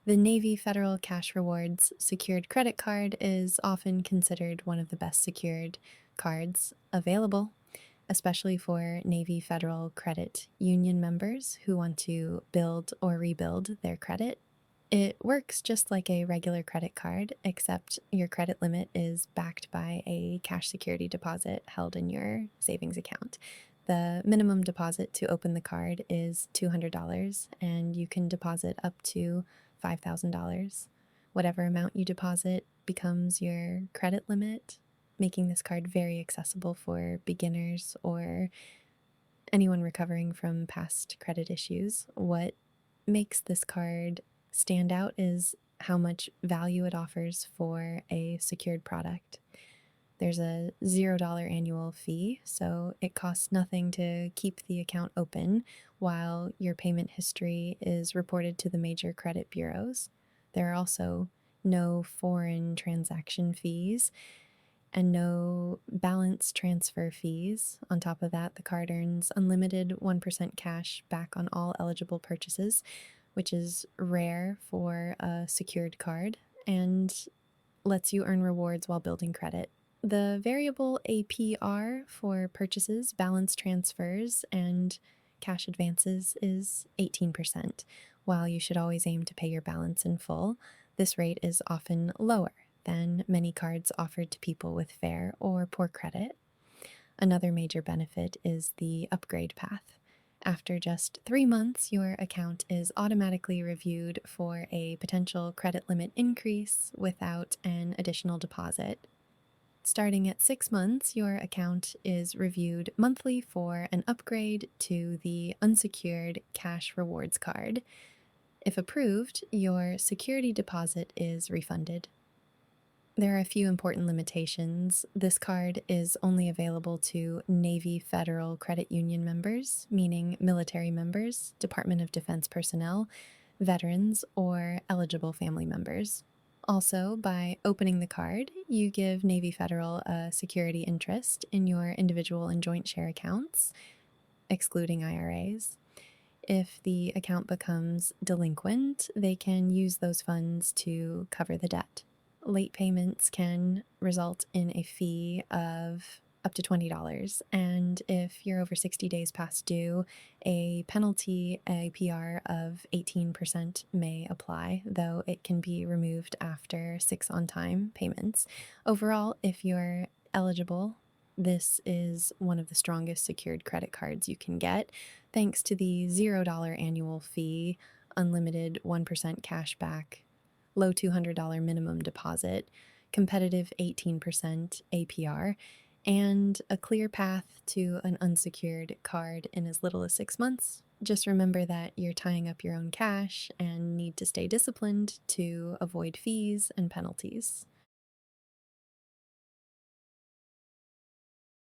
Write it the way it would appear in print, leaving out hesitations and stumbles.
The Navy Federal Cash Rewards secured credit card is often considered one of the best secured cards available, especially for Navy Federal Credit Union members who want to build or rebuild their credit. It works just like a regular credit card, except your credit limit is backed by a cash security deposit held in your savings account. The minimum deposit to open the card is $200, and you can deposit up to $5,000. Whatever amount you deposit becomes your credit limit, making this card very accessible for beginners or anyone recovering from past credit issues. What makes this card stand out is how much value it offers for a secured product. There's a $0 annual fee, so it costs nothing to keep the account open while your payment history is reported to the major credit bureaus. There are also no foreign transaction fees and no balance transfer fees. On top of that, the card earns unlimited 1% cash back on all eligible purchases, which is rare for a secured card, and lets you earn rewards while building credit. The variable APR for purchases, balance transfers, and cash advances is 18%. While you should always aim to pay your balance in full, this rate is often lower than many cards offered to people with fair or poor credit. Another major benefit is the upgrade path. After just 3 months, your account is automatically reviewed for a potential credit limit increase without an additional deposit. Starting at 6 months, your account is reviewed monthly for an upgrade to the unsecured cash rewards card. If approved, your security deposit is refunded. There are a few important limitations. This card is only available to Navy Federal Credit Union members, meaning military members, Department of Defense personnel, veterans, or eligible family members. Also, by opening the card, you give Navy Federal a security interest in your individual and joint share accounts, excluding IRAs. If the account becomes delinquent, they can use those funds to cover the debt. Late payments can result in a fee of up to $20, and if you're over 60 days past due, a penalty APR of 18% may apply, though it can be removed after 6 on-time payments. Overall, if you're eligible, this is one of the strongest secured credit cards you can get, thanks to the $0 annual fee, unlimited 1% cash back, low $200 minimum deposit, competitive 18% APR, and a clear path to an unsecured card in as little as 6 months. Just remember that you're tying up your own cash and need to stay disciplined to avoid fees and penalties.